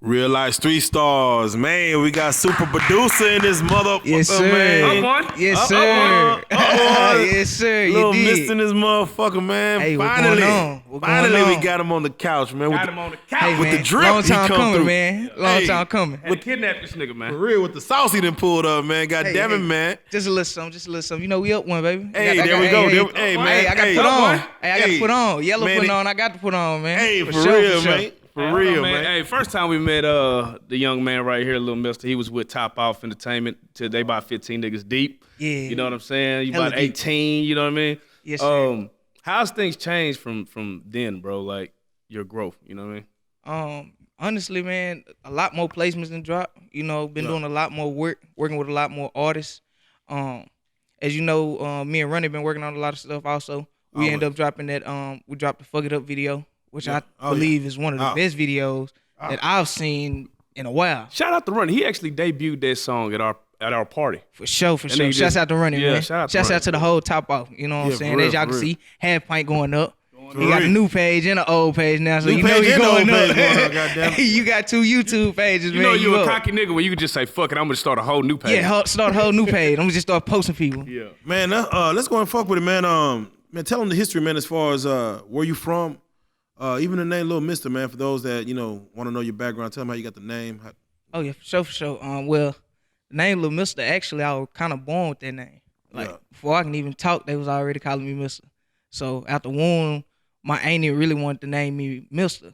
Reallyfe 3 stars, man. We got super producer in this motherfucker, Yes, sir. man. Yes, sir. Yes, sir. You Lil did. Mister in this motherfucker, man. Hey, what's finally, going on? What's finally, going we on? got him on the couch, man. Got him on the couch. Hey, with man. the drip, Long he time come coming, through. man. Long time coming. Had to kidnap this nigga, man. For real, with the sauce he done pulled up, man. God Hey, damn it, hey, man. Just a little something. You know, we up one, baby. Hey, there we go. Hey, man. Hey, I got to Hey, put on. boy. Hey, I got to put on. Yellow man, putting on. I got to put on, man. Hey, for sure, real, sure. man. For Hey, real, hold on, man. Hey, first time we met the young man right here, Lil Mister, he was with Top Off Entertainment. They about 15 niggas deep. Yeah. You know what I'm saying? You Hella about deep. 18, you know what I mean? Yes, sir. How's things changed from then, bro? Like your growth, you know what I mean? Honestly, man, a lot more placements than drop. You know, been doing a lot more work, working with a lot more artists. As you know, me and Ronnie been working on a lot of stuff also. We end up dropping that, we dropped the Fuck It Up video, which I believe is one of the best videos that I've seen in a while. Shout out to Ronnie. He actually debuted that song at our party. For sure. nigga Shouts out to Ronnie, yeah, man. shout Shouts out out to to the whole Top Off. You know what I'm saying? for As y'all real, can for see, half pint going up. For He got a real. new page and an old page now, so New you know page he's and going old up. page going up, goddamn. You got 2 YouTube pages, You man. know you a up. cocky nigga when you could just say, fuck it, I'm gonna start a whole new page. Yeah, start a whole new page. I'm gonna just start posting people. Yeah. Man, let's go and fuck with it, man. Man, tell them the history, man, as far as where you from. Even the name Lil Mister, man, for those that, want to know your background, tell them how you got the name. Oh yeah, for sure. Well, the name Lil Mister, actually, I was kind of born with that name. Like before I can even talk, they was already calling me Mister. So after womb, my auntie really wanted to name me Mister.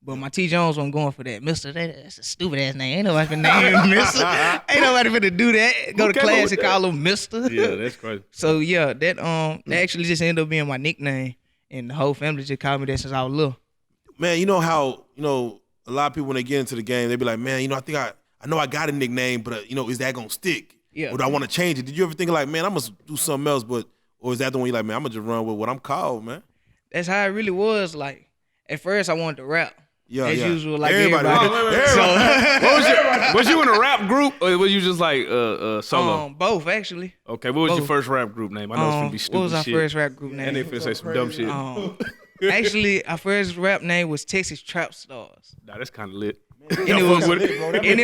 But my T. Jones wasn't going for that. Mister, that's a stupid ass name. Ain't nobody finna name him Mister. Ain't nobody finna do that. Go to class and call him Mister. Yeah, that's crazy. So yeah, that actually just ended up being my nickname. And the whole family just called me that since I was little. Man, you know how, a lot of people when they get into the game, they be like, man, I think I know I got a nickname, but, is that going to stick? Yeah. Or do I want to change it? Did you ever think like, man, I must do something else, or is that the one you're like, man, I'm going to just run with what I'm called, man? That's how it really was. Like, at first I wanted to rap. Yeah, As yeah. usual, like Everybody. everybody. Was you in a rap group or was you just like solo? Both, actually. Okay, what was your both. first rap group name? I know it's gonna be stupid What was our shit. first rap group name? And they finna say some dumb shit. Actually, our first rap name was Texas Trap Stars. Nah, that's kind of lit. And it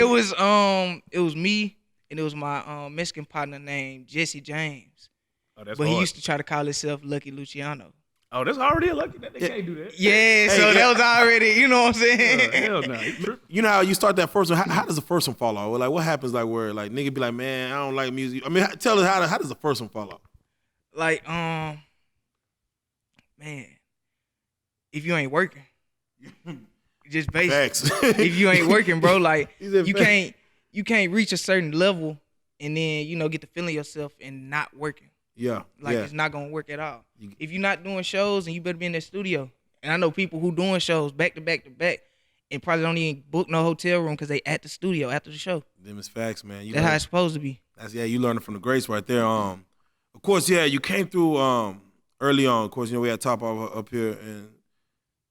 was me and it was my Mexican partner named Jesse James. Oh, that's But he hard. used to try to call himself Lucky Luciano. Oh, that's already a lucky that they can't do that. Yeah, so that was already, you know what I'm saying? Hell no. You know how you start that first one? How does the first one fall off? Like, what happens like where like nigga be like, man, I don't like music. I mean, tell us how does the first one fall off? Like, man, if you ain't working, just basic. Facts. If you ain't working, bro, like He said you facts. can't reach a certain level and then get to feeling yourself and not working. Yeah. Like yeah. it's not gonna work at all. If you're not doing shows, and you better be in that studio. And I know people who doing shows back to back to back, and probably don't even book no hotel room because they at the studio after the show. Them is facts, man. That's how it's supposed to be. You learning from the greats right there. Of course, yeah, you came through early on. Of course, we had Top Off up here,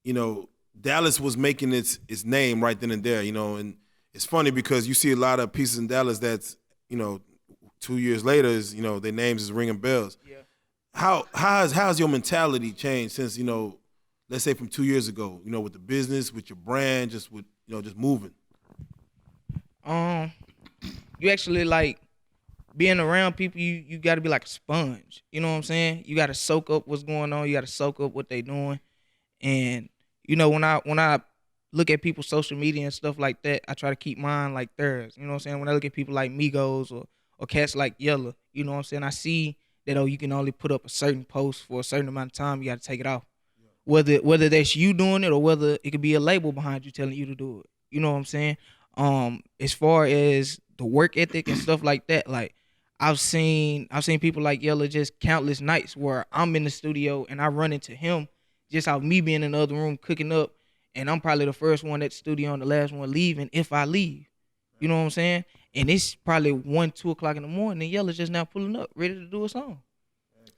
and Dallas was making its name right then and there. And it's funny because you see a lot of pieces in Dallas that's 2 years later is their names is ringing bells. Yeah. How has your mentality changed since let's say from 2 years ago? With the business, with your brand, just with just moving. You actually like being around people. You got to be like a sponge. You know what I'm saying? You got to soak up what's going on. You got to soak up what they doing. And when I look at people's social media and stuff like that, I try to keep mine like theirs. You know what I'm saying? When I look at people like Migos or cats like Yella, you know what I'm saying? I see that you can only put up a certain post for a certain amount of time. You got to take it off. Whether that's you doing it or whether it could be a label behind you telling you to do it. You know what I'm saying? As far as the work ethic and stuff like that, like I've seen people like Yella just countless nights where I'm in the studio and I run into him just out me being in the other room cooking up, and I'm probably the first one at the studio and the last one leaving if I leave. You know what I'm saying? And it's probably 1, 2 o'clock in the morning, and Yella's just now pulling up, ready to do a song.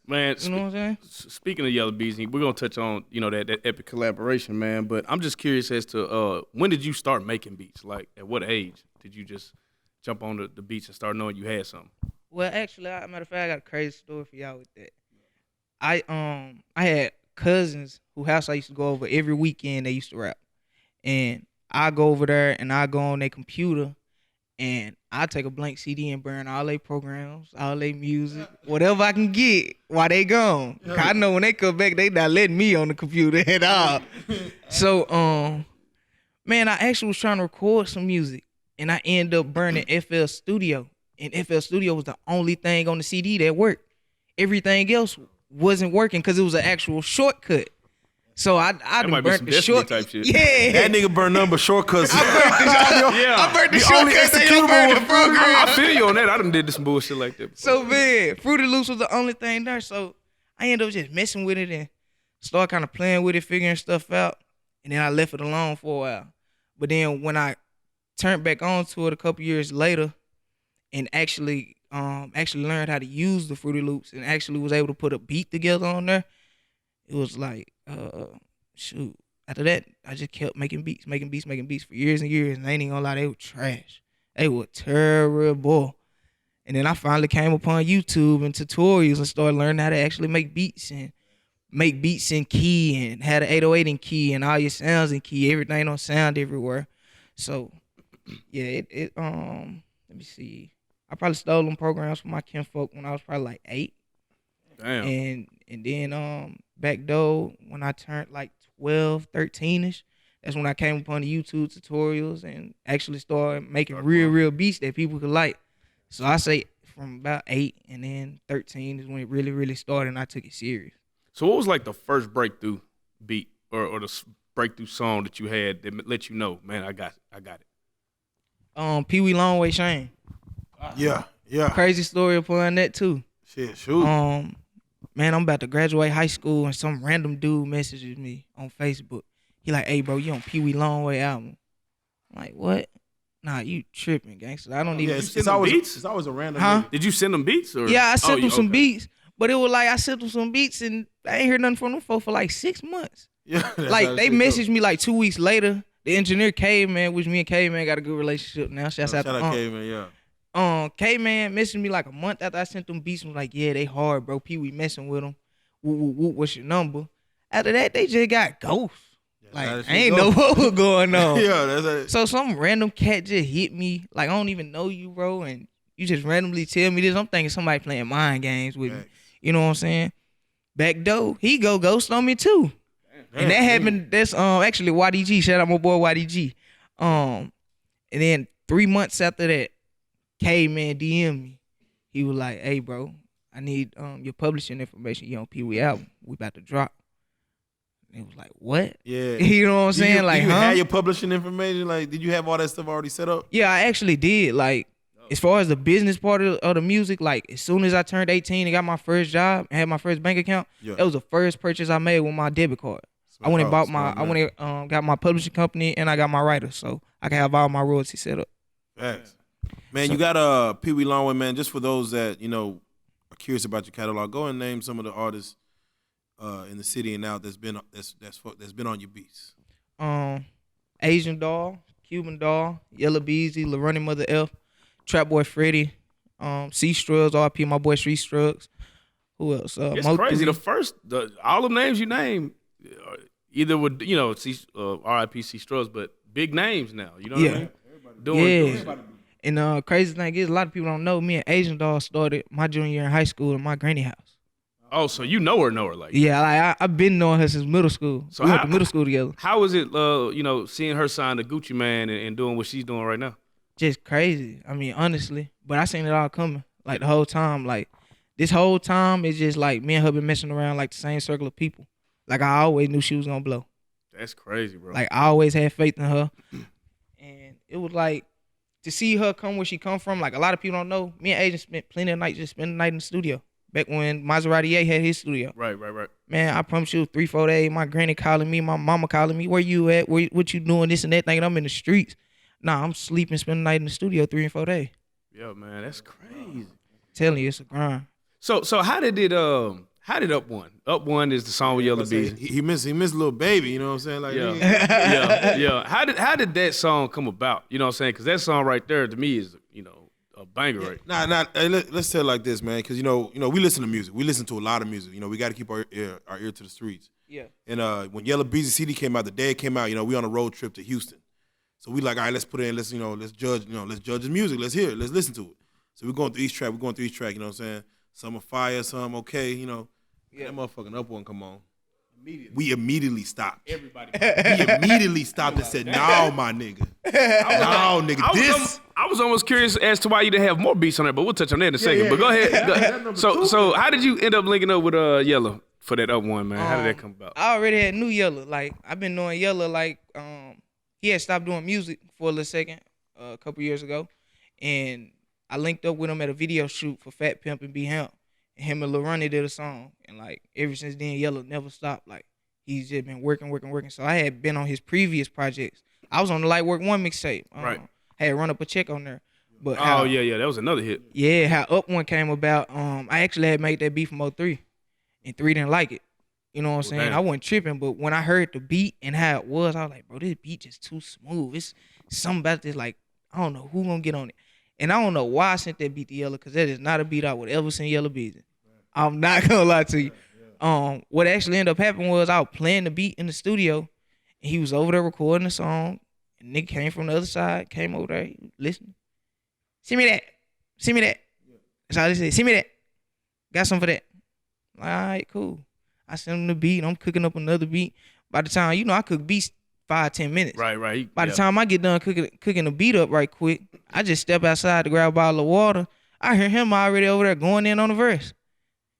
Man, You know what I'm saying? Speaking of Yella Beezy, we're gonna touch on that epic collaboration, man. But I'm just curious as to when did you start making beats? Like at what age did you just jump on the beats and start knowing you had something? Well, actually, matter of fact, I got a crazy story for y'all with that. I had cousins whose house I used to go over every weekend. They used to rap, and I go over there and I go on their computer and I take a blank CD and burn all their programs, all their music, whatever I can get while they gone. 'Cause I know when they come back, they not letting me on the computer at all. So, man, I actually was trying to record some music and I ended up burning FL Studio. And FL Studio was the only thing on the CD that worked. Everything else wasn't working because it was an actual shortcut. So I done might be burnt some the Destiny short type shit. Yeah. That nigga burn number shortcuts. Yeah. I burnt the The only shortcuts. They executable burnt the was program. I feel you on that. I done did some bullshit like that before. So man, Fruity Loops was the only thing there. So I ended up just messing with it and started kind of playing with it, figuring stuff out. And then I left it alone for a while. But then when I turned back onto it a couple years later and actually learned how to use the Fruity Loops and actually was able to put a beat together on there, it was like, shoot. After that, I just kept making beats for years and years. And I ain't even gonna lie, they were trash. They were terrible. And then I finally came upon YouTube and tutorials and started learning how to actually make beats in key and had an 808 in key and all your sounds in key, everything on sound everywhere. So yeah, let me see. I probably stole them programs from my kinfolk when I was probably like 8. Damn. And then back though, when I turned like 12, 13-ish, that's when I came upon the YouTube tutorials and actually started making real beats that people could like. So I say from about 8 and then 13 is when it really started and I took it serious. So what was like the first breakthrough beat or the breakthrough song that you had that let you know, man, I got it? Peewee Longway Shane. Yeah. Crazy story upon that too. Shit, shoot. Man, I'm about to graduate high school and some random dude messages me on Facebook. He like, hey bro, you on Peewee Longway album? I'm like, what? Nah, you tripping, gangster. I don't even. It's always a random. Huh? Nigga. Did you send them beats? Or? Yeah, I sent him some okay. beats, but it was like I sent him some beats and I ain't heard nothing from them for like 6 months. Yeah, that's Like how they shit messaged me like 2 weeks later. The engineer K-Man, which me and K-Man got a good relationship now. Shouts out Shout to out K-Man, yeah. K-Man messaged me like a month after I sent them beats and was like, yeah, they hard, bro. Pee-wee messing with them. What's your number? After that, they just got ghosts. Like, I ain't know what was going on. Yeah, that's it. So some random cat just hit me. Like, I don't even know you, bro. And you just randomly tell me this. I'm thinking somebody playing mind games with me. You know what I'm saying? Back though, he go ghost on me too. And that happened, that's actually YDG. Shout out my boy YDG. And then 3 months after that, K-Man DM me. He was like, hey, bro, I need your publishing information. You on Peewee album. We about to drop. And it was like, what? Yeah. You know what I'm saying? Did you have your publishing information? Like, did you have all that stuff already set up? Yeah, I actually did. Like, as far as the business part of the music, like, as soon as I turned 18 and got my first job and had my first bank account, that was the first purchase I made with my debit card. I went and got my publishing company and I got my writer, so I can have all my royalties set up. Thanks. Man, you got Peewee Longway, man. Just for those that are curious about your catalog, go and name some of the artists in the city and out that's been on your beats. Asian Doll, Cuban Doll, Yella Beezy, Lil Running Mother F, Trap Boy Freddy, C Strugs, RP my boy Street Strugs. Who else? It's crazy. All the names you name, either with RIP C Strugs, but big names now. You know what I mean? Doing And crazy thing is, a lot of people don't know, me and Asian Doll started my junior year in high school in my granny house. Oh, so you know her like? Yeah, like I've been knowing her since middle school. So we went to middle school together. How was it, seeing her sign the Gucci Man and doing what she's doing right now? Just crazy. I mean, honestly, but I seen it all coming. Like the whole time, like this whole time, it's just like me and her been messing around like the same circle of people. Like I always knew she was gonna blow. That's crazy, bro. Like I always had faith in her, and it was like to see her come where she come from. Like a lot of people don't know. Me and Agent spent plenty of nights just spending the night in the studio. Back when Maserati A had his studio. Right. Man, I promise you, 3-4 days, my granny calling me, my mama calling me, where you at? What you doing? This and that, thinking I'm in the streets. Nah, I'm sleeping, spending the night in the studio 3 and 4 days. Yeah, man, that's crazy. Telling you, it's a grind. So how did Up One? Up One is the song with Yella Beezy. He missed Little Baby, you know what I'm saying? Like, yeah. How did that song come about? You know what I'm saying? Because that song right there to me is a banger, right? Let's tell it like this, man, because we listen to music. We listen to a lot of music. We got to keep our ear to the streets. Yeah. And when Yella Beezy CD came out, the day it came out, we on a road trip to Houston. So we like, all right, let's put it in. Let's judge. Let's judge his music. Let's hear it. Let's listen to it. So we're going through each track. You know what I'm saying? Some are fire, some okay. That motherfucking up one come on. We immediately stopped. Everybody. We immediately stopped and said, "No, my nigga. No, nigga. I was almost curious as to why you didn't have more beats on there, but we'll touch on that in a second. But go ahead. So how did you end up linking up with Yella for that up one, man? How did that come about? I already had knew Yella. Like I've been knowing Yella. Like he had stopped doing music for a little second a couple years ago, and I linked up with him at a video shoot for Fat Pimp and Be Hemp. And him and Lil Ronnie did a song, and like ever since then, Yella never stopped. Like he's just been working. So I had been on his previous projects. I was on the Light Work 1 mixtape. Right. I had run up a check on there. But yeah, that was another hit. Yeah, how Up One came about. I actually had made that beat from 03, and 3 didn't like it. You know what I'm saying? Damn. I wasn't tripping, but when I heard the beat and how it was, I was like, bro, this beat just too smooth. It's something about this, like, I don't know who gonna get on it. And I don't know why I sent that beat to Yella, because that is not a beat I would ever send Yella Beezy. I'm not gonna lie to you. What actually ended up happening was I was playing the beat in the studio, and he was over there recording the song, and nigga came from the other side, came over there, listening. Send me that. That's all they said. Send me that. Got some for that. All right, cool. I sent him the beat. I'm cooking up another beat. By the time, I cook beats 5-10 minutes. Right. By the time I get done cooking the beat up right quick, I just step outside to grab a bottle of water. I hear him already over there going in on the verse.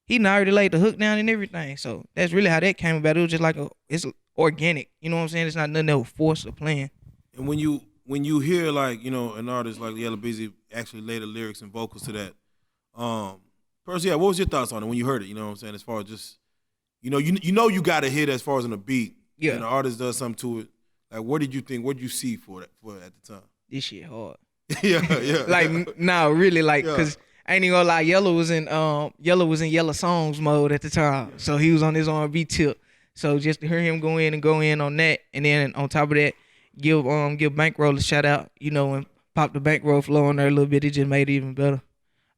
He done already laid the hook down and everything. So that's really how that came about. It was just like it's organic. You know what I'm saying? It's not nothing that was forced or planned. And when you hear like, an artist like Yella Beezy actually lay the lyrics and vocals to that, first, what was your thoughts on it when you heard it? You know what I'm saying? As far as just, you got a hit as far as in a beat. Yeah. And the artist does something to it. Like, what did you think? What did you see for it at the time? This shit hard. yeah. Like, nah, really, like, cause I ain't even gonna lie, Yella was in Yella songs mode at the time. So he was on his R&B tip. So just to hear him go in on that, and then on top of that, give Bankroll a shout out, and pop the Bankroll flow on there a little bit. It just made it even better.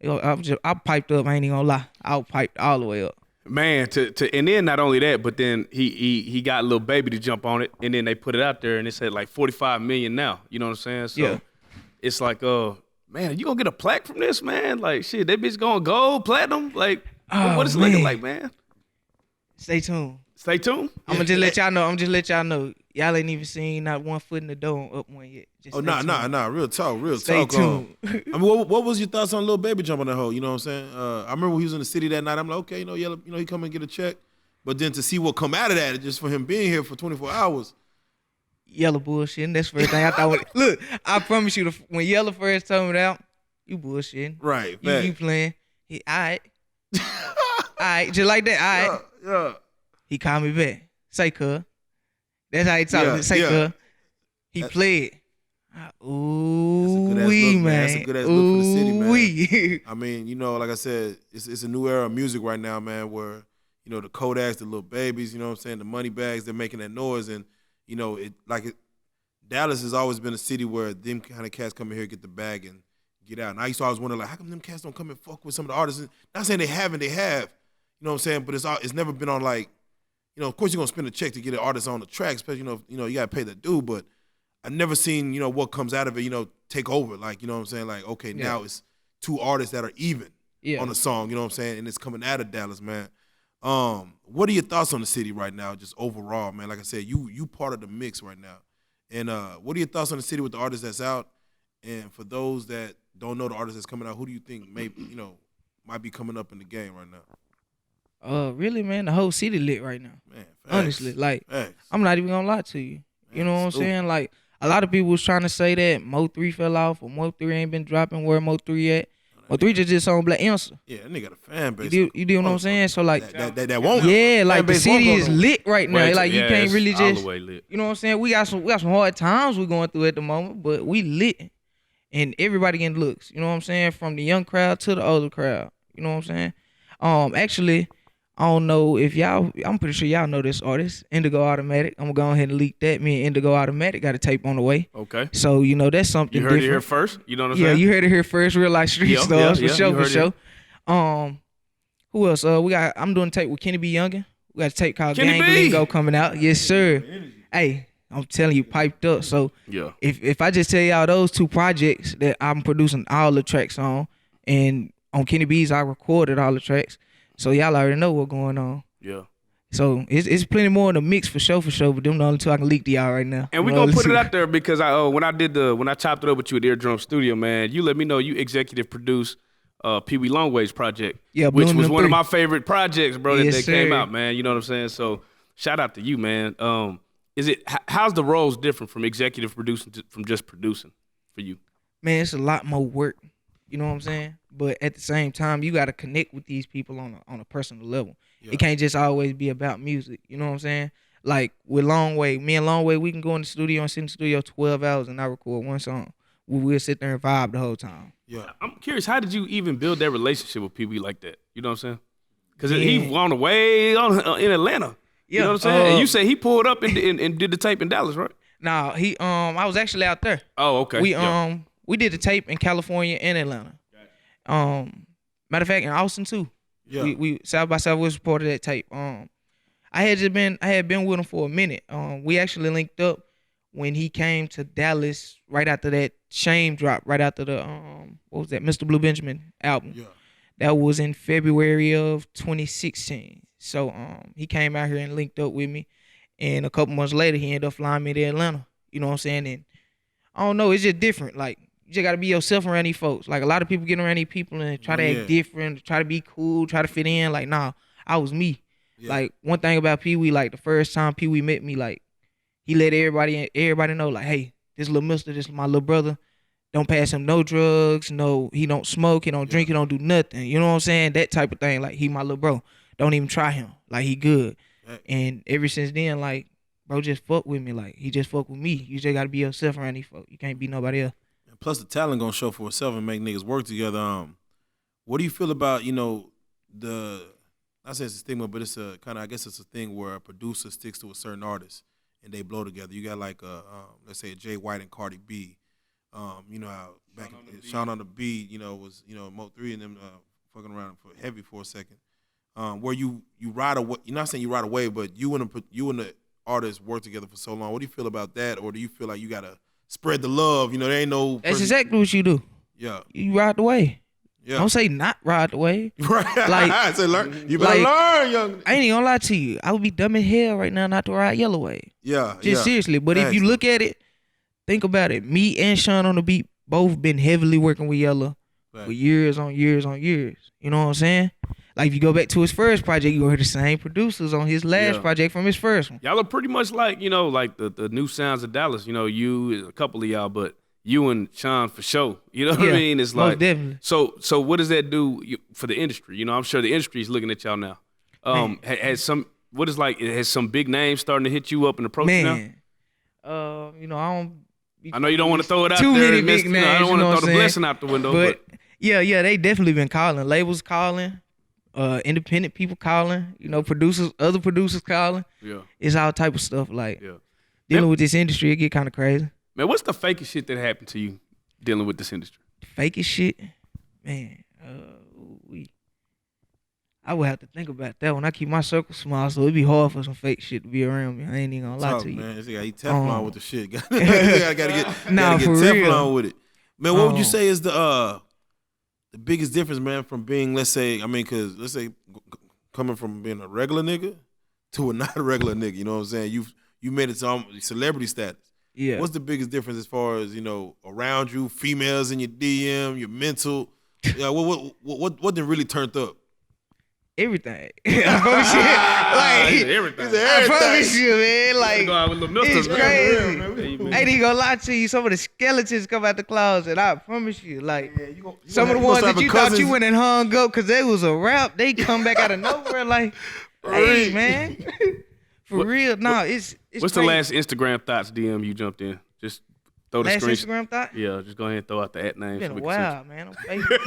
I piped up. I ain't even gonna lie. I was piped all the way up. Man, and then not only that, but then he got Lil Baby to jump on it, and then they put it out there, and it said like 45 million now. You know what I'm saying? So it's like, man, you gonna get a plaque from this, man? Like, shit, that bitch going gold, platinum? Like, what is it looking like, man? Stay tuned. I'm gonna just let y'all know. Y'all ain't even seen not one foot in the door on Up One yet. Just nah. Real talk. Stay tuned. I mean, what was your thoughts on Lil Baby jumping that hole? You know what I'm saying? I remember when he was in the city that night. I'm like, okay, Yella, he come and get a check. But then to see what come out of that, just for him being here for 24 hours. Yella bullshitting. That's the first thing I thought. Look, I promise you, when Yella first told me that, you bullshitting. Right. You playing. He, all right. All right, just like that. All right. Yeah. He called me back. Say, cuz. That's how he talked. Say, cuz. He played. Ooh, man. That's a good ass look for the city, man. I mean, like I said, it's a new era of music right now, man, where, the Kodaks, the Lil Babies, you know what I'm saying, the money bags, they're making that noise. And, Dallas has always been a city where them kind of cats come in here, get the bag, and get out. And I used to always wonder, like, how come them cats don't come and fuck with some of the artists? Not saying they haven't, they have. You know what I'm saying? But it's never been on, like, of course you're going to spend a check to get an artist on the track, especially, you got to pay the due. But I've never seen, what comes out of it, take over. Like, you know what I'm saying? Like, okay, now it's two artists that are even on a song, you know what I'm saying? And it's coming out of Dallas, man. What are your thoughts on the city right now, just overall, man? Like I said, you part of the mix right now. And what are your thoughts on the city with the artists that's out? And for those that don't know the artist that's coming out, who do you think might be coming up in the game right now? Really, man, the whole city lit right now. Man, facts, honestly, like, facts. I'm not even gonna lie to you. You know what I'm saying? Like, a lot of people was trying to say that Mo3 fell off or Mo3 ain't been dropping. Where Mo3 at? Mo3 just did song Black Answer. Yeah, that nigga got a fan base. You do what I'm saying? So like that won't. Yeah, like the city is lit right now. Like you can't really all just. the way lit. You know what I'm saying? We got some hard times we going through at the moment, but we lit, and everybody getting looks. You know what I'm saying? From the young crowd to the older crowd. You know what I'm saying? Actually, I don't know if I'm pretty sure y'all know this artist, Indigo Automatic. I'm gonna go ahead and leak that. Me and Indigo Automatic got a tape on the way. Okay. So, that's something different. You heard it here first? You know what I'm saying? Yeah, you heard it here first. Reallyfe Street Stars, for sure. Who else? I'm doing a tape with Kenny B. Youngin. We got a tape called Kenny Gang B. Lingo coming out. Yes, sir. Hey, I'm telling you, piped up. So Yeah. if I just tell y'all those 2 projects that I'm producing all the tracks on, and on Kenny B's I recorded all the tracks, so y'all already know what's going on. Yeah. So it's plenty more in the mix for sure, but them the only 2 I can leak to y'all right now. And we gonna put it out there because when I chopped it up with you at Eardrum Studio, man, you let me know you executive produced Peewee Longway's project, Yeah, which Blue was one of M&M3. my favorite projects, bro. Yes, that came sir. out, man. You know what I'm saying? So shout out to you, man. How's the roles different from executive producing from just producing for you? Man, it's a lot more work. You know what I'm saying? But at the same time, you got to connect with these people on a personal level. Yeah. It can't just always be about music. You know what I'm saying? Like with Longway, me and Longway, we can go in the studio and sit in the studio 12 hours and not record one song. We'll sit there and vibe the whole time. Yeah. I'm curious, how did you even build that relationship with Peewee like that? You know what I'm saying? Because he on the way in Atlanta. You know what I'm saying? And you say he pulled up and did the tape in Dallas, right? Nah, I was actually out there. Oh, okay. We did the tape in California and Atlanta. Matter of fact, in Austin too. Yeah. We South by Southwest reported that tape. I had been with him for a minute. We actually linked up when he came to Dallas right after that Shame drop, right after the what was that, Mr. Blue Benjamin album. Yeah. That was in February of 2016. So he came out here and linked up with me, and a couple months later he ended up flying me to Atlanta. You know what I'm saying? And I don't know, it's just different. Like, you just gotta be yourself around these folks. Like, a lot of people get around these people and try to act different, try to be cool, try to fit in. Like, nah, I was me. Yeah. Like, one thing about Peewee, like the first time Peewee met me, like, he let everybody know, like, hey, this little mister, this my little brother. Don't pass him no drugs, no, he don't smoke, he don't drink, he don't do nothing. You know what I'm saying? That type of thing. Like, he my little bro. Don't even try him. Like, he good. Right. And ever since then, like, bro just fuck with me. Like, he just fuck with me. You just gotta be yourself around these folks. You can't be nobody else. And plus the talent gonna show for itself and make niggas work together. What do you feel about, I say it's a stigma, but it's a kind of, I guess it's a thing where a producer sticks to a certain artist and they blow together. You got like let's say Jay White and Cardi B. You know how back Sean on the Beat, was Mo 3 and them fucking around for heavy for a second. Where you ride away. You're not saying you ride away, but you and the artist work together for so long. What do you feel about that, or do you feel like you gotta spread the love? There ain't no. That's exactly what you do. Yeah, you ride the way. Yeah. Don't say not ride the way. Right. Like, I said, learn. You better learn, young. I ain't even gonna lie to you. I would be dumb as hell right now not to ride Yella way. Yeah. Just seriously. But if you look at it, think about it. Me and Sean on the Beat both been heavily working with Yella for years on years on years. You know what I'm saying? Like, if you go back to his first project, you gonna hear the same producers on his last project from his first one. Y'all are pretty much like, like the new sounds of Dallas. You, a couple of y'all, but you and Sean for sure. You know what I mean? It's like, definitely. So what does that do for the industry? I'm sure the industry is looking at y'all now. Has some big names starting to hit you up and approach you now? I know you don't want to throw it out too there. Many big names, I don't want to throw the blessing out the window. But yeah, they definitely been calling. Labels calling. Independent people calling. Producers, other producers calling. Yeah. It's all type of stuff. Like, dealing with this industry, it get kind of crazy. Man, what's the fakest shit that happened to you dealing with this industry? Fakest shit? Man, I would have to think about that one. I keep my circle small, so it'd be hard for some fake shit to be around me. I ain't even gonna lie to you. Man, this guy, he Teflon with the shit. gotta get Teflon real. with it. Man, what would you say is the biggest difference, man, from being, let's say, coming from being a regular nigga to a not a regular nigga, you know what I'm saying? You made it to celebrity status. Yeah. What's the biggest difference as far as, around you, females in your DM, your mental? Yeah, what didn't really turned up? Everything. I promise you. Everything. I promise you, man. Like, it's crazy. I ain't even gonna lie to you. Some of the skeletons come out the closet. I promise you. Like, some of the ones that you thought you went and hung up because they was a rap, they come back out of nowhere like, hey, man. For real. No, it's What's crazy. the last Instagram thoughts DM you jumped in? Just throw the Last screen. Instagram thought? Yeah, just go ahead and throw out the at name. It's been so a we can while, man. I'm faithful.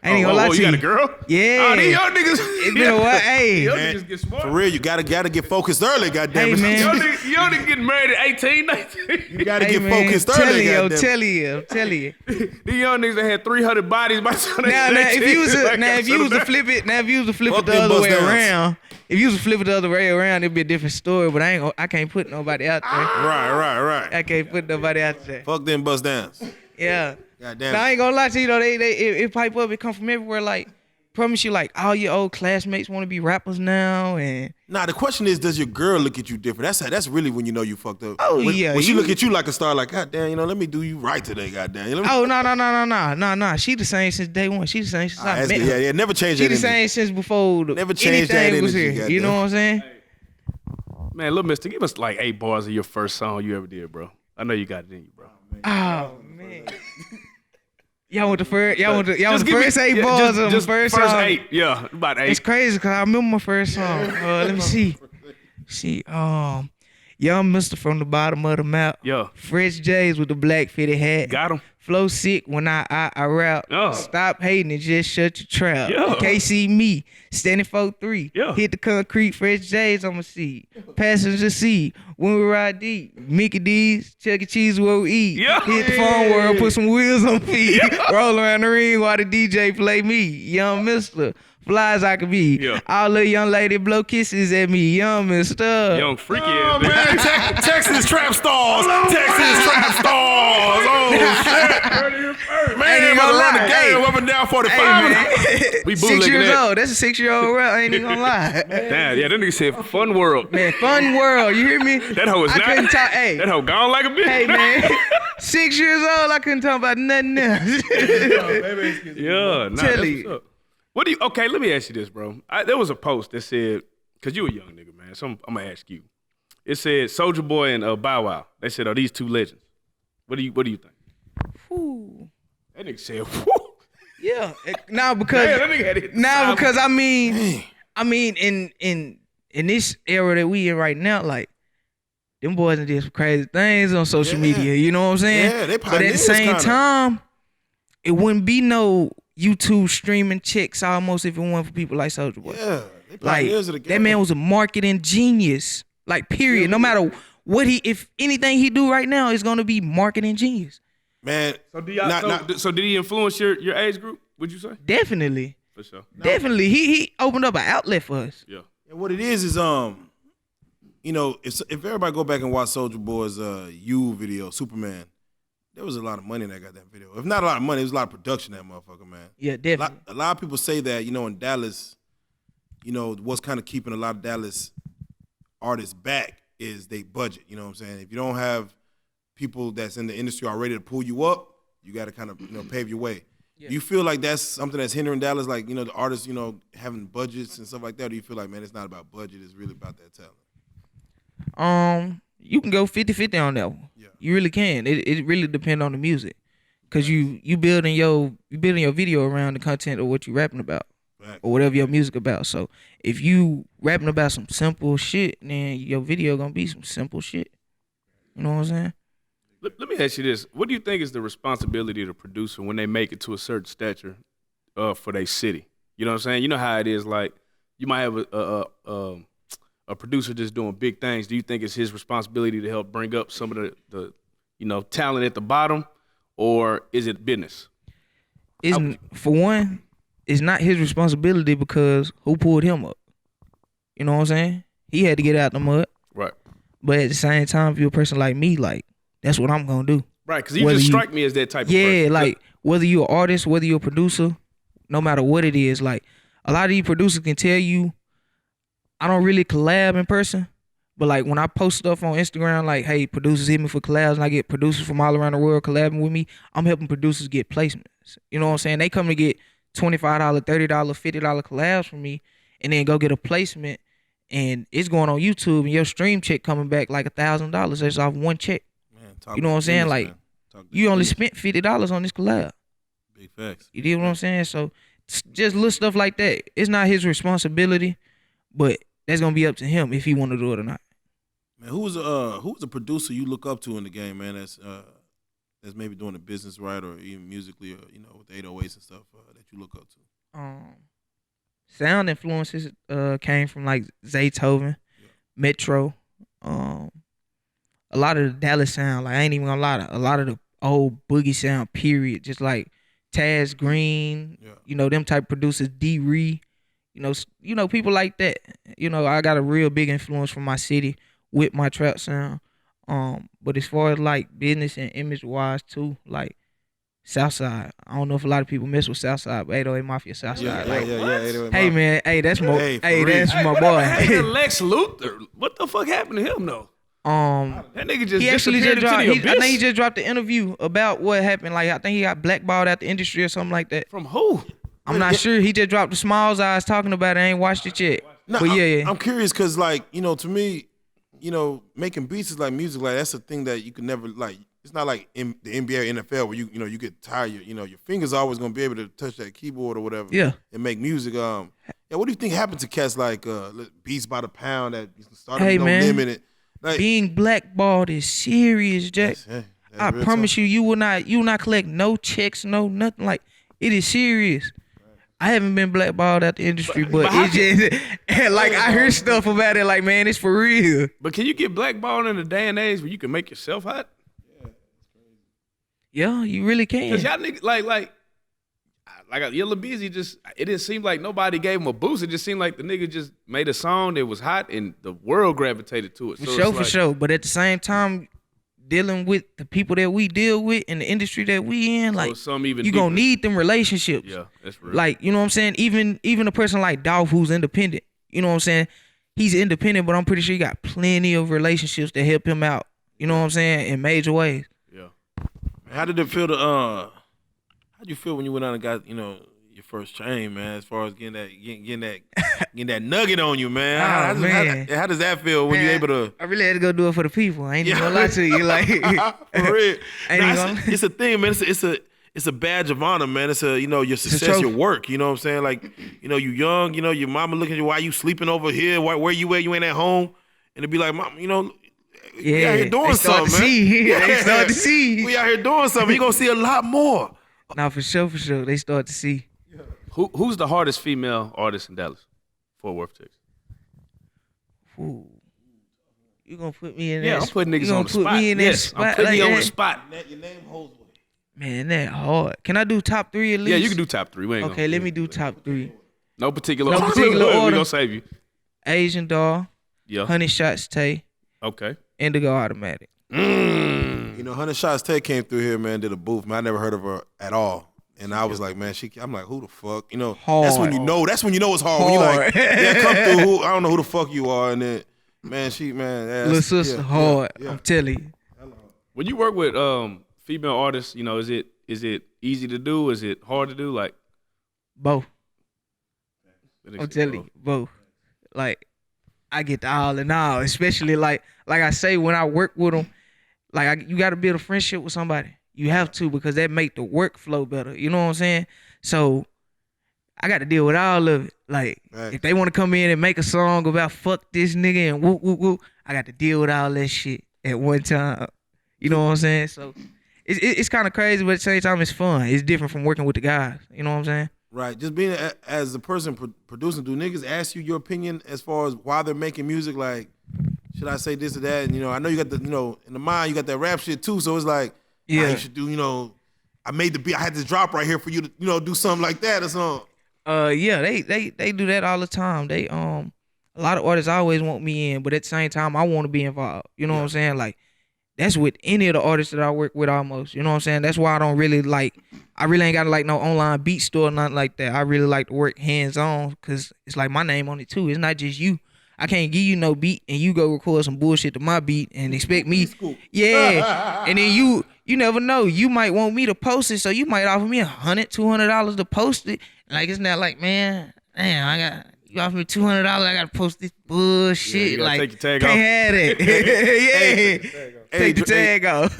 I ain't oh, gonna lie to you you. got a girl? Yeah. Oh, these young niggas. It's been a while. Hey. Young Man, niggas get smart. For real, you gotta get focused early, goddamn it. Hey, man. Young niggas getting married at 18, 19. You gotta Hey, get man, focused early, goddamn it. I'm telling you. These young niggas that had 300 bodies by the time they Now, if you was to flip it Fuck the them other bust way downs. around, if you was to flip it the other way around, it'd be a different story. But I can't put nobody out there. Right. I can't put nobody out there. Fuck them bust downs. Yeah. Goddamn. Now, I ain't gonna lie to you though. It pipe up. It come from everywhere. Like, promise you, like all your old classmates want to be rappers now, and Nah, the question is, does your girl look at you different? That's really when you know you fucked up. Oh, when, yeah, When she you- look at you like a star, like, goddamn, let me do you right today, goddamn. Let me, oh no. She the same since day one. She the same since I that's met good. her. Yeah, never change She that the energy. same since before Never change that anything was energy, here. You know goddamn. what I'm saying? Man, Lil Mister, give us like 8 bars of your first song you ever did, bro. I know you got it in you, bro. Oh man. Y'all want the first? Y'all want the Just give me- first 8 yeah, bars of the just first first song? 8. Yeah, about 8. It's crazy because I remember my first song. Let me see. Young Mister from the bottom of the map. Yeah. Fresh J's with the black fitted hat. Got him. Flow sick when I rap. Yeah. Stop hating and just shut your trap. Yeah. You can't see me standing 4'3". Yeah. Hit the concrete, fresh J's on my seat. Passenger seat when we ride deep. Mickey D's, Chuck E. Cheese where we eat. Yeah. Hit the phone world, put some wheels on feet. Roll around the ring while the DJ play me. Young Mister, fly as I could be. Yeah. All the young lady blow kisses at me. Young Mister. Young freaky Oh, ass. man, Texas Trap Stars. Texas Trap Stars. Oh, shit. Man, ain't I'm about to gonna run the lie. game Hey. up and down 45. Hey, man. We 6 bootlegging years that. old. That's a 6-year-old rap. I ain't even gonna lie. Damn, yeah, that nigga said fun world. Man, fun world. You hear me? That hoe is I not. couldn't talk. Hey, That hoe gone like a bitch. hey, man. 6 years old. I couldn't talk about nothing else. Yeah, nah, Tell that's you. what's up. What do you? Okay, let me ask you this, bro. There was a post that said, cause you a young nigga, man. So I'm gonna ask you. It said Soulja Boy and Bow Wow. They said, are these 2 legends? What do you think? Whew. That nigga said, whoo. Yeah. Now because Damn, that nigga had it. now because I mean in this era that we in right now, like them boys done did some crazy things on social Yeah. media. You know what I'm saying? Yeah, they But at the pioneers, same kinda. time, it wouldn't be no YouTube streaming checks almost if it weren't for people like Soulja Boy. Yeah, they Like pioneers of the game. that man was a marketing genius. Like period. No matter what if anything he do right now is gonna be marketing genius. Man, So, so did he influence your age group, would you say? Definitely. For sure. Definitely. He opened up an outlet for us. Yeah. and what it is, if everybody go back and watch Soulja Boy's You video, Superman, there was a lot of money in that goddamn video. If not a lot of money, it was a lot of production in that motherfucker, man. Yeah, definitely. A lot of people say that, in Dallas, what's kind of keeping a lot of Dallas artists back is they budget. You know what I'm saying? If you don't have people that's in the industry already to pull you up, you got to kind of pave your way. Yeah. Do you feel like that's something that's hindering Dallas, like the artists having budgets and stuff like that? Or do you feel like, man, it's not about budget, it's really about that talent? You can go 50-50 on that one. Yeah. You really can. It really depends on the music. Cause you building your video around the content of what you rapping about. Right. Or whatever your music about. So if you rapping about some simple shit, then your video gonna be some simple shit. You know what I'm saying? Let me ask you this. What do you think is the responsibility of the producer when they make it to a certain stature for their city? You know what I'm saying? You know how it is, like, you might have a producer just doing big things. Do you think it's his responsibility to help bring up some of the talent at the bottom, or is it business? For one, it's not his responsibility because who pulled him up? You know what I'm saying? He had to get out the mud. Right. But at the same time, if you're a person like me, like, that's what I'm gonna do. Right, because you Whether just you- strike me as that type of Yeah, person. like whether you're an artist, whether you're a producer, no matter what it is, like a lot of these producers can tell you, I don't really collab in person, but like when I post stuff on Instagram, like, hey, producers hit me for collabs, and I get producers from all around the world collabing with me, I'm helping producers get placements. You know what I'm saying? They come to get $25, $30, $50 collabs from me, and then go get a placement, and it's going on YouTube, and your stream check coming back like $1,000. That's off one check. Man, talk You know what I'm saying? business, Like, man. Talk You only business. spent $50 on this collab. Big facts. You dig what I'm saying? So just little stuff like that. It's not his responsibility, but that's gonna be up to him if he want to do it or not. Man, who was a producer you look up to in the game, man? That's that's maybe doing the business right, or even musically, or with the 808s and stuff that you look up to? Sound influences came from like Zaytoven, Metro, a lot of the Dallas sound. Like I ain't even gonna lie, a lot of the old boogie sound. Period. Just like Taz Green, them type producers, D. Ree, people like that. I got a real big influence from my city with my trap sound. But as far as like business and image wise too, like Southside. I don't know if a lot of people mess with Southside, but 808 Mafia Southside. Yeah, 808 Hey Mafia. man, that's my that's my What boy. happened to Lex Luthor? What the fuck happened to him though? That nigga just he actually disappeared just dropped. into the abyss. I think he just dropped the interview about what happened. Like I think he got blackballed out the industry or something like that. From who? I'm not sure. He just dropped the Smalls Eyes talking about it. I ain't watched it yet. No, but yeah. I'm curious because like to me, making beats is like music. Like that's a thing that you can never like. It's not like in the NBA or NFL where you get tired. Your fingers are always gonna be able to touch that keyboard or whatever. Yeah. And make music. What do you think happened to cats like Beats by the Pound that started No Limit? Like, being blackballed is serious, Jack. I promise tough. you will not collect no checks, no nothing. Like it is serious. I haven't been blackballed out the industry, but it's just like I hear stuff about it. Like man, it's for real. But can you get blackballed in a day and age where you can make yourself hot? Yeah, you really can. Cause y'all niggas like Yella Beezy it didn't seem like nobody gave him a boost. It just seemed like the nigga just made a song that was hot and the world gravitated to it. For sure. But at the same time, dealing with the people that we deal with in the industry that we in, like you gonna need them relationships. Yeah, that's real. Like, you know what I'm saying? Even a person like Dolph who's independent, you know what I'm saying? He's independent, but I'm pretty sure he got plenty of relationships that help him out. You know what I'm saying? In major ways. Yeah. How did it feel how'd you feel when you went out and got, your first chain, man, as far as getting that nugget on you, man? How does that feel when you're able to I really had to go do it for the people. I ain't even gonna lie to you. Like for real. It's a thing, man. It's a badge of honor, man. It's your success, your work. You know what I'm saying? Like, you young, your mama looking at you, why you sleeping over here? Where you at? You ain't at home. And it'd be like, Mom, we out here doing something, man. They start to see. We out here doing something. You're gonna see a lot more. Now for sure. They start to see. Who's the hardest female artist in Dallas? Fort Worth, Texas. Ooh. You gonna put me in that? Yeah, I'm putting niggas on the spot. Yes, I'm putting you on the spot. Your name holds weight. Man, that hard. Can I do top 3 at least? Yeah, you can do top 3. Okay, let me do top 3. No particular order. We gonna save you. Asian Doll. Yeah. 100 Shots Tay. Okay. Indigo Automatic. 100 Shots Tay came through here, man, did a booth. Man, I never heard of her at all. And I was like, man, I'm like, who the fuck? Hard. That's when you know it's hard. When you like, come through, I don't know who the fuck you are. And then, man, little sister, hard. Yeah. I'm telling you. When you work with female artists, is it easy to do? Is it hard to do? Like both. I'm telling you, both. Like I get the all in all, especially like I say when I work with them, like you got to build a friendship with somebody. You have to, because that make the workflow better. You know what I'm saying? So I got to deal with all of it. Like if they want to come in and make a song about fuck this nigga and whoop whoop whoop, I got to deal with all that shit at one time. You know what I'm saying? So it's kind of crazy, but at the same time it's fun. It's different from working with the guys. You know what I'm saying? Right. Just being as a person producing, do niggas ask you your opinion as far as why they're making music? Like, should I say this or that? And I know you got the in the mind you got that rap shit too. So it's like. Yeah, you should do. I made the beat. I had this drop right here for you to, do something like that or something. Yeah, they do that all the time. They a lot of artists always want me in, but at the same time, I want to be involved. You know what I'm saying? Like that's with any of the artists that I work with almost. You know what I'm saying? That's why I don't really I really ain't got no online beat store or nothing like that. I really like to work hands on because it's like my name on it too. It's not just you. I can't give you no beat and you go record some bullshit to my beat and expect me. Yeah. And then you never know. You might want me to post it, so you might offer me $100, $200 to post it. Like it's not like, man, damn, you offer me $200, I gotta post this bullshit. Yeah, like take your tag can't off. have it. Yeah. Take the tag off.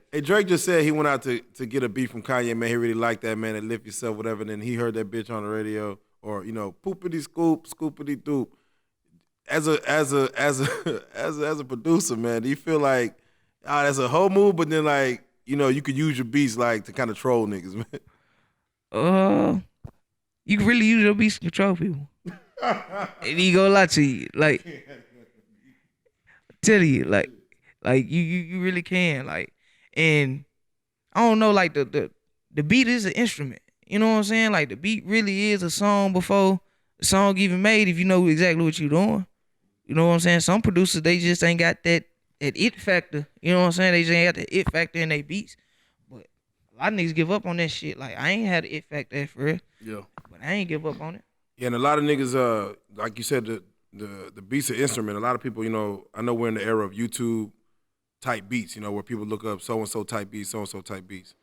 Hey, Drake just said he went out to get a beat from Kanye, man. He really liked that, man, and lift yourself, whatever. And then he heard that bitch on the radio, or poopity scoop, scoopity doop. As a producer, man, do you feel like that's a whole move, but then like you could use your beats like to kind of troll niggas, man? You can really use your beats to control people. And he gonna lie to you, like, tell you, like you really can, like, and I don't know, like the beat is an instrument. You know what I'm saying? Like the beat really is a song before the song even made. If you know exactly what you're doing, you know what I'm saying. Some producers they just ain't got that it factor. You know what I'm saying? They just ain't got the it factor in their beats. But a lot of niggas give up on that shit. Like I ain't had the it factor for real. Yeah. But I ain't give up on it. Yeah, and a lot of niggas, like you said, the beats an instrument. A lot of people, I know we're in the era of YouTube type beats, where people look up so and so type beats, so and so type beats.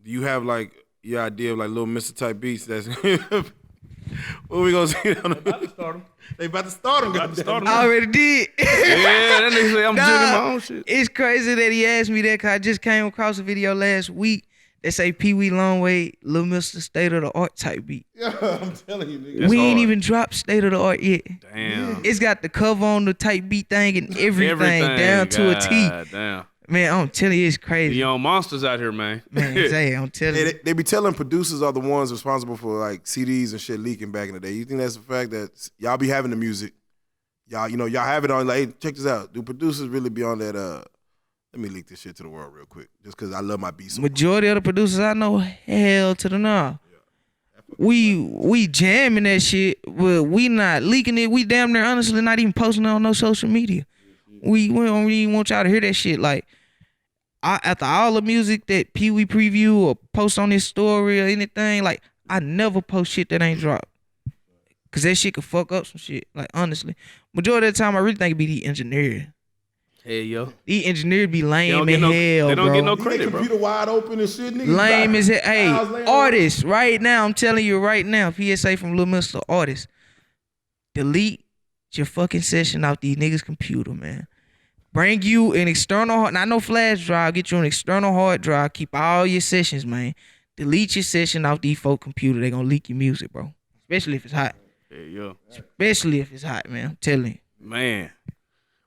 Do you have like your idea of like Lil Mister type beats? That's what we gonna see? They about to start them. They about to start them. I already did. Yeah, that nigga say I'm doing my own shit. It's crazy that he asked me that because I just came across a video last week that say Peewee Longway, Lil Mister State of the Art type beat. Yeah, I'm telling you, nigga. We ain't even dropped State of the Art yet. Damn. It's got the cover on the type beat thing and everything down to a T. Damn. Man, I'm telling you, it's crazy. You young monsters out here, man. Man, say, I'm telling you. They be telling producers are the ones responsible for like CDs and shit leaking back in the day. You think that's the fact that y'all be having the music? Y'all, y'all have it on like, hey, check this out. Do producers really be on that? Let me leak this shit to the world real quick, just because I love my beats. So Majority of the producers I know, hell to the no. We jamming that shit, but we not leaking it. We damn near honestly not even posting it on no social media. We don't even want y'all to hear that shit. Like, after all the music that Peewee preview or post on his story or anything, like, I never post shit that ain't dropped. Cause that shit could fuck up some shit. Like, honestly. Majority of the time, I really think it be the engineer. Hey, yo. The engineer be lame as hell, They don't bro. get no credit, bro. Computer wide open and shit, nigga. Lame as hell. Hey, artists, right now, I'm telling you right now, PSA from Lil Mister, artists, delete your fucking session off these niggas' computer, man. Bring you an external, not no flash drive, get you an external hard drive, keep all your sessions, man. Delete your session off these folk computer. They gonna leak your music, bro. Especially if it's hot. Hey, yo. Especially if it's hot, man. I'm telling you. Man.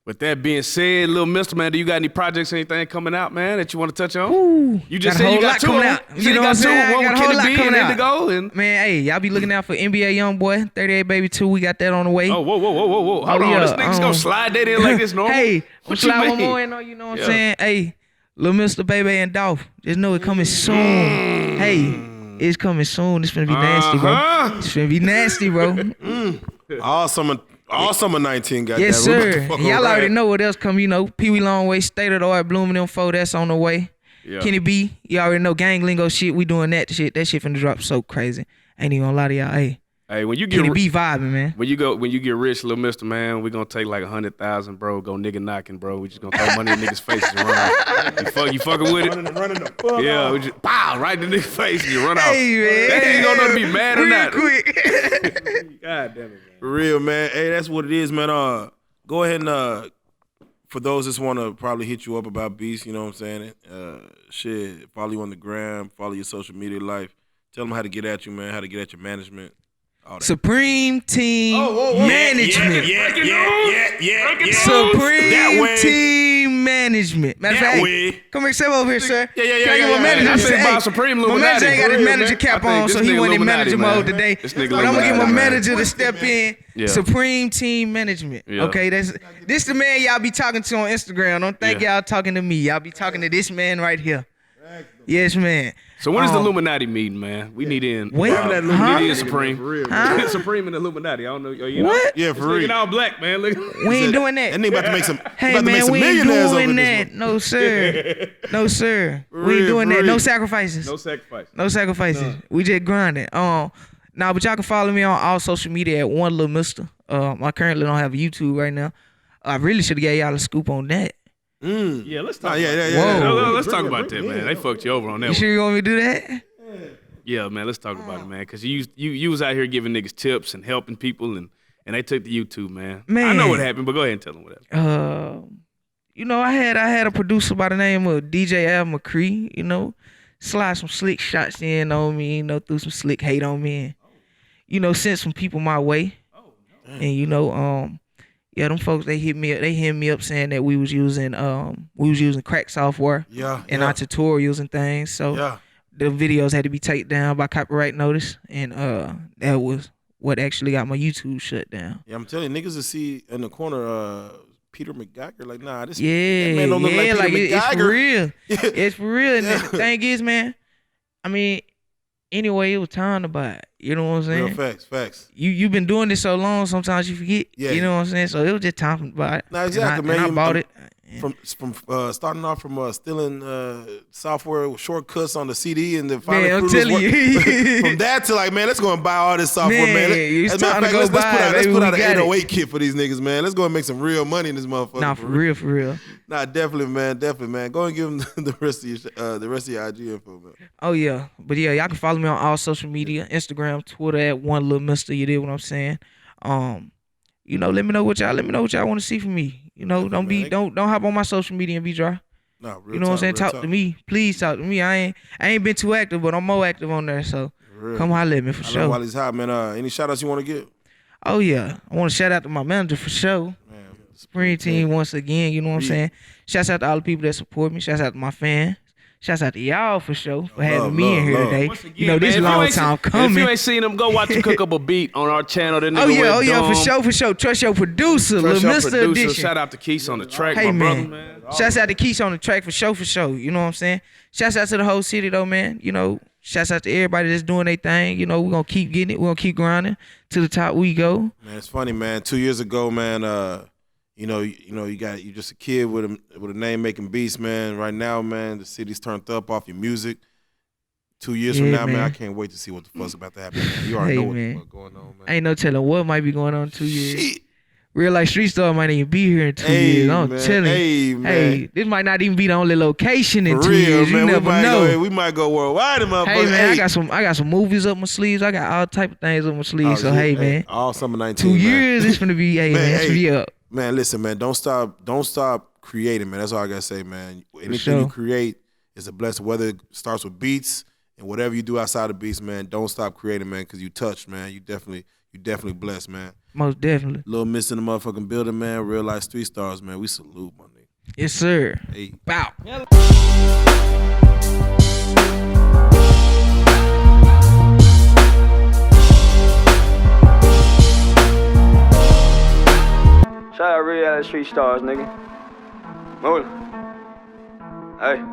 With that being said, Lil Mister, man, do you got any projects, anything coming out, man, that you want to touch on? Ooh, You just said you got two. coming out. You know what I'm saying? One with Kenny B and Indigo. And Man, hey, y'all be looking out for NBA Youngboy, 38 Baby 2. We got that on the way. oh, whoa. Hold on. yeah, This nigga's gonna slide that in like this normal. Hey, I'm what you slide one mean? more in on you, know what I'm saying? Hey, Lil Mister, Baby, and Dolph. Just know it coming soon. Hey, it's coming soon. It's finna be nasty, bro. It's finna be nasty, bro. All summer 19, goddamn. Yes, sir. Y'all already know what else come, Peewee Longway, State of the Art, Bloom M&M3, that's on the way. Yeah. Kenny B, you already know gang lingo shit. We doing that shit. That shit finna drop so crazy. Ain't even gonna lie to y'all. Hey, when you get Kenny B vibing, man. when you get rich, Lil Mister, man, we gonna take like 100,000, bro. Go nigga knocking, bro. We just gonna throw money in niggas' faces and run out. You fucking with it? Running the fuck Yeah, off. we just pow right in the niggas' face and you run out. Hey, man. They ain't gonna know to be mad or Real not. quick. God damn it, man. For real, man. Hey, that's what it is, man. Go ahead and for those that want to probably hit you up about beats, you know what I'm saying? Shit, follow you on the gram, follow your social media life. Tell them how to get at you, man. How to get at your management. All that. Supreme Team Management. Yeah. Supreme Team Management. Matter of That fact, way. come here, step over here, sir. Yeah. Can I get my manager? I to said say, about hey, Supreme my Illuminati. manager ain't got his For real, manager man. cap I think on, this so he nigga went in Illuminati, manager man. mode today. This nigga But I'm gonna get my Illuminati, man. manager to step in. Yeah. Supreme Team Management. Yeah. Okay, this the man y'all be talking to on Instagram. Don't think y'all talking to me. Y'all be talking to this man right here. Yes, man. So when is the Illuminati meeting, man? We need in. Wait, we need in Supreme. For Supreme and Illuminati. I don't know. You know? What? Yeah, for Looking real. all black, man. Look. We ain't doing that. That nigga about to make some. Hey about to make man, some we ain't millionaires over doing this that. No sir. No sir. We ain't doing that. No sacrifices. No sacrifice. No sacrifices. We just grinding. Now, but y'all can follow me on all social media at one Lil Mister. I currently don't have a YouTube right now. I really should have gave y'all a scoop on that. Yeah, let's talk. Whoa. Let's talk about that, man. They fucked you over on that You one. sure you want me to do that? Yeah, man. Let's talk about it, man. Because you was out here giving niggas tips and helping people, and they took the YouTube, man. I Man. know what happened, but go ahead and tell them what happened. I had a producer by the name of DJ Al McCree. Slide some slick shots in on me. Threw some slick hate on me, and sent some people my way. And Yeah, them folks they hit me up saying that we was using crack software in our tutorials and things. So the videos had to be taken down by copyright notice, and that was what actually got my YouTube shut down. Yeah, I'm telling you, niggas will see in the corner Peter McGeiger, like, nah, this that man don't look like Peter McGeiger. It's for real. It's for real. And the thing is, man, I mean, anyway, it was time to buy it. You know what I'm saying? Real facts. You've been doing this so long, sometimes you forget. Yeah. You know what I'm saying? So it was just time to buy it. Nah, exactly, man. And I bought it. From starting off from stealing software shortcuts on the CD, and then finally I'm telling you. from that to like, man, let's go and buy all this software, man. It's time to go let's put out an 808 it. kit for these niggas, man. Let's go and make some real money in this motherfucker. Nah, for real. Nah, definitely, man. Go and give them the rest of your IG info, man. Oh yeah, but yeah, y'all can follow me on all social media: Instagram, Twitter at one Lil Mister. You did what I'm saying? You know, let me know what y'all want to see from me. You know, don't hop on my social media and be dry. No, real you know what I'm saying? Talk to me. Please talk to me. I ain't been too active, but I'm more active on there. So come holler at me for sure. While he's hot, man. Any shout outs you want to give? Oh yeah. I want to shout out to my manager for sure. Man, Spring team once again, you know what I'm saying? Shouts out to all the people that support me. Shouts out to my fans. Shouts out to y'all for sure for having me in here today. Again, you know, this long time coming. If you ain't seen them, go watch him cook up a beat on our channel. That oh yeah, for sure. Trust your producer, Lil Mister Edition. Shout out to Keith on the track, hey, my man. brother, man. Shouts out to Keith on the track for sure. You know what I'm saying? Shouts out to the whole city though, man. You know, shouts out to everybody that's doing their thing. You know, we're gonna keep getting it. We're gonna keep grinding to the top we go. Man, it's funny, man. 2 years ago, man, you just a kid with a name making beats, man. Right now, man, the city's turned up off your music. 2 years from now, man, I can't wait to see what the fuck's about to happen, man. You already know what's going on, man. Ain't no telling what might be going on in 2 years. Shit. Reallyfe Street Star might even be here in 2 years. I'm telling you. Hey, this might not even be the only location in 2 years. You never know. We might go worldwide, motherfucker. Hey man, I got some movies up my sleeves. I got all type of things up my sleeves. So hey, man, all summer 19. 2 years it's gonna be it's gonna be up. Man, listen, man, don't stop creating, man. That's all I gotta say, man. Anything you create is a blessing. Whether it starts with beats and whatever you do outside of beats, man, don't stop creating, man, because you touched, man. You definitely blessed, man. Most definitely. Lil Mister in the motherfucking building, man. Reallyfe Street Stars, man. We salute, my nigga. Yes, sir. Hey. Bow. Shout out Reallyfe Street Stars, nigga. Move. Hey.